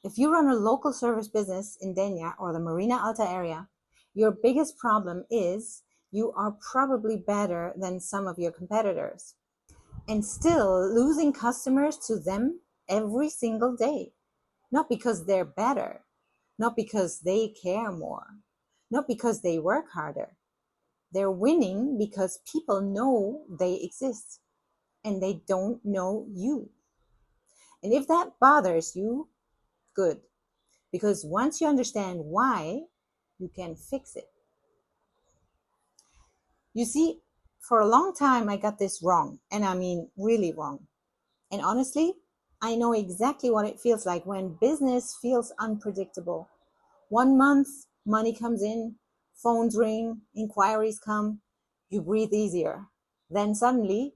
If you run a local service business in Denia or the Marina Alta area, your biggest problem is you are probably better than some of your competitors and still losing customers to them every single day. Not because they're better, not because they care more, not because they work harder. They're winning because people know they exist and they don't know you. And if that bothers you, good. Because once you understand why, you can fix it. You see, for a long time, I got this wrong. And I mean, really wrong. And honestly, I know exactly what it feels like when business feels unpredictable. One month, money comes in, phones ring, inquiries come, you breathe easier. Then suddenly,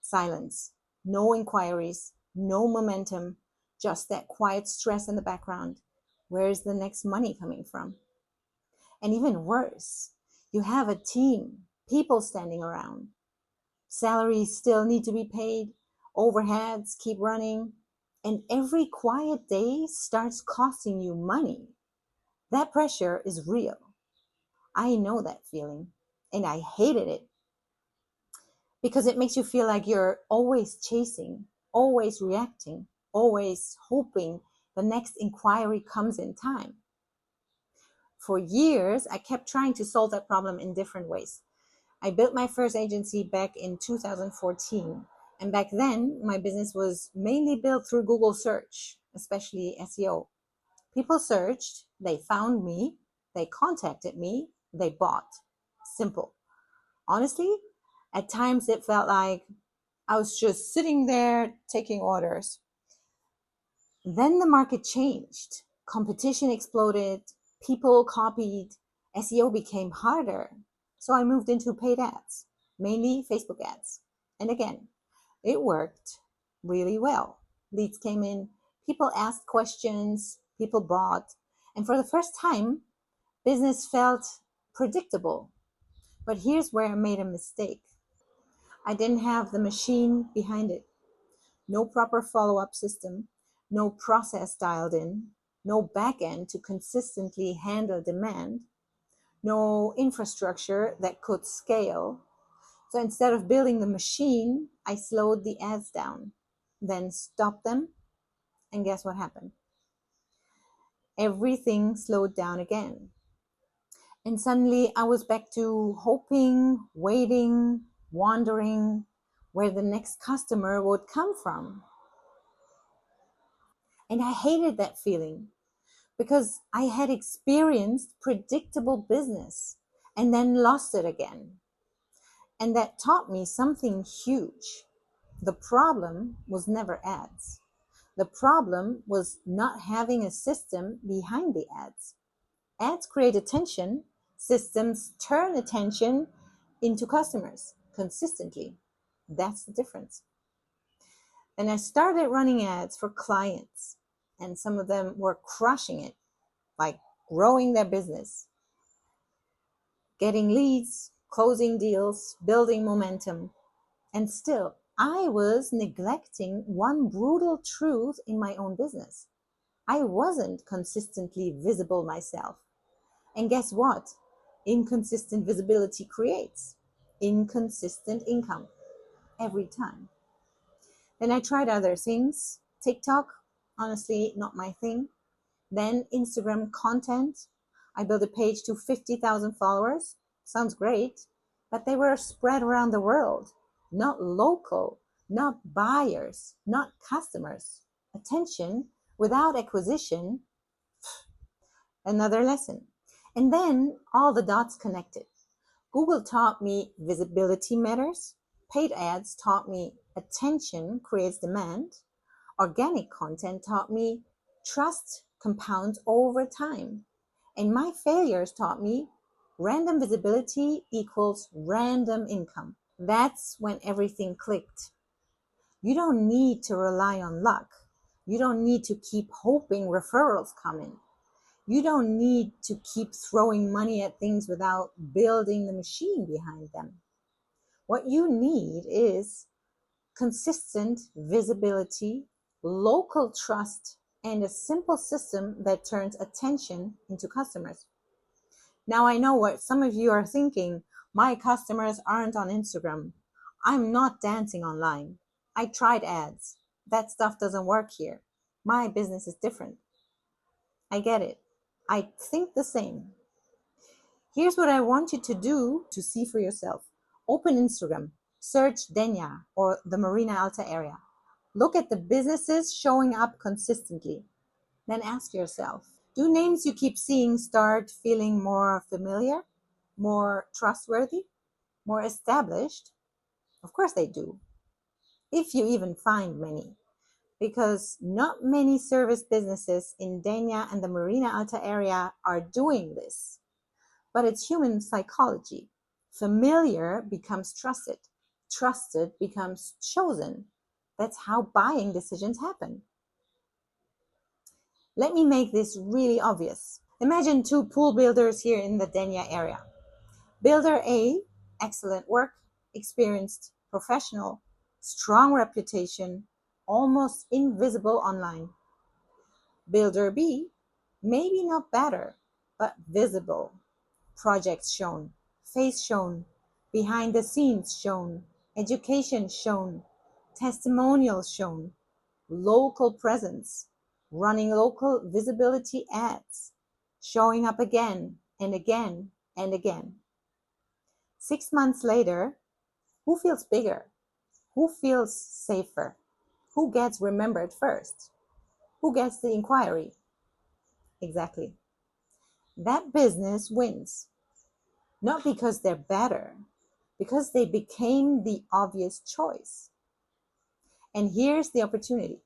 silence. No inquiries, no momentum, just that quiet stress in the background. Where's the next money coming from? And even worse, you have a team, people standing around. Salaries still need to be paid, overheads keep running, and every quiet day starts costing you money. That pressure is real. I know that feeling, and I hated it because it makes you feel like you're always chasing, always reacting, always hoping the next inquiry comes in time. For years, I kept trying to solve that problem in different ways. I built my first agency back in 2014. And back then, my business was mainly built through Google search, especially SEO. People searched, they found me, they contacted me, they bought. Simple. Honestly, at times it felt like I was just sitting there taking orders. Then the market changed. Competition exploded. People copied. SEO became harder. So I moved into paid ads, mainly Facebook ads. And again, it worked really well. Leads came in, people asked questions, people bought. And for the first time, business felt predictable. But here's where I made a mistake. I didn't have the machine behind it. No proper follow-up system, no process dialed in, no backend to consistently handle demand, no infrastructure that could scale. So instead of building the machine, I slowed the ads down, then stopped them, and guess what happened? Everything slowed down again. And suddenly I was back to hoping, waiting, wondering where the next customer would come from. And I hated that feeling because I had experienced predictable business and then lost it again. And that taught me something huge. The problem was never ads. The problem was not having a system behind the ads. Ads create attention, systems turn attention into customers consistently. That's the difference. And I started running ads for clients, and some of them were crushing it, like growing their business, getting leads, closing deals, building momentum. And still, I was neglecting one brutal truth in my own business. I wasn't consistently visible myself. And guess what? Inconsistent visibility creates inconsistent income every time. Then I tried other things. TikTok, honestly, not my thing. Then Instagram content. I built a page to 50,000 followers. Sounds great. But they were spread around the world, not local, not buyers, not customers. Attention without acquisition, another lesson. And then all the dots connected. Google taught me visibility matters. Paid ads taught me attention creates demand. Organic content taught me trust compounds over time. And my failures taught me random visibility equals random income. That's when everything clicked. You don't need to rely on luck. You don't need to keep hoping referrals come in. You don't need to keep throwing money at things without building the machine behind them. What you need is consistent visibility, local trust, and a simple system that turns attention into customers. Now I know what some of you are thinking. My customers aren't on Instagram. I'm not dancing online. I tried ads. That stuff doesn't work here. My business is different. I get it. I think the same. Here's what I want you to do to see for yourself. Open Instagram, search Denia or the Marina Alta area. Look at the businesses showing up consistently. Then ask yourself, do names you keep seeing start feeling more familiar, more trustworthy, more established? Of course they do, if you even find many, because not many service businesses in Denia and the Marina Alta area are doing this. But it's human psychology. Familiar becomes trusted. Trusted becomes chosen. That's how buying decisions happen. Let me make this really obvious. Imagine two pool builders here in the Denia area. Builder A, excellent work, experienced, professional, strong reputation, almost invisible online. Builder B, maybe not better, but visible. Projects shown, face shown, behind the scenes shown, education shown, testimonials shown, local presence, running local visibility ads, showing up again and again and again. 6 months later, who feels bigger? Who feels safer? Who gets remembered first? Who gets the inquiry? Exactly. That business wins. Not because they're better, because they became the obvious choice. And here's the opportunity.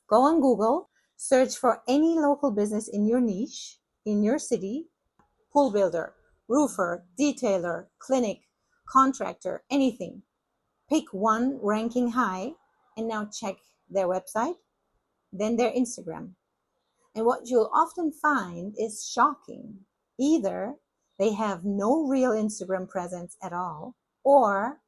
Go on Google, search for any local business in your niche, in your city, pool builder, roofer, detailer, clinic, contractor, anything. Pick one ranking high and now check their website, then their Instagram. And what you'll often find is shocking. Either they have no real Instagram presence at all, or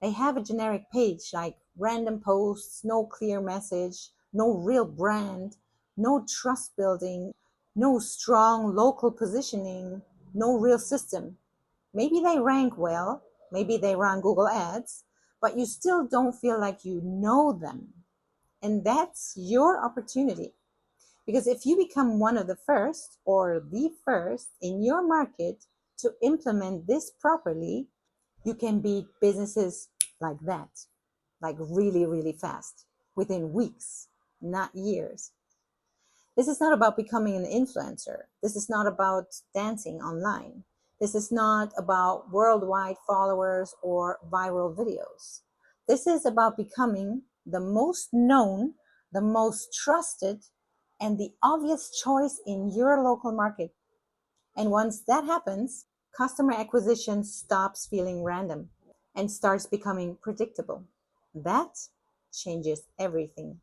they have a generic page like random posts, no clear message, no real brand, no trust building, no strong local positioning, no real system. Maybe they rank well, maybe they run Google Ads, but you still don't feel like you know them. And that's your opportunity. Because if you become one of the first or the first in your market to implement this properly, you can beat businesses like that, like really, really fast, within weeks, not years. This is not about becoming an influencer. This is not about dancing online. This is not about worldwide followers or viral videos. This is about becoming the most known, the most trusted, and the obvious choice in your local market. And once that happens, customer acquisition stops feeling random and starts becoming predictable. That changes everything.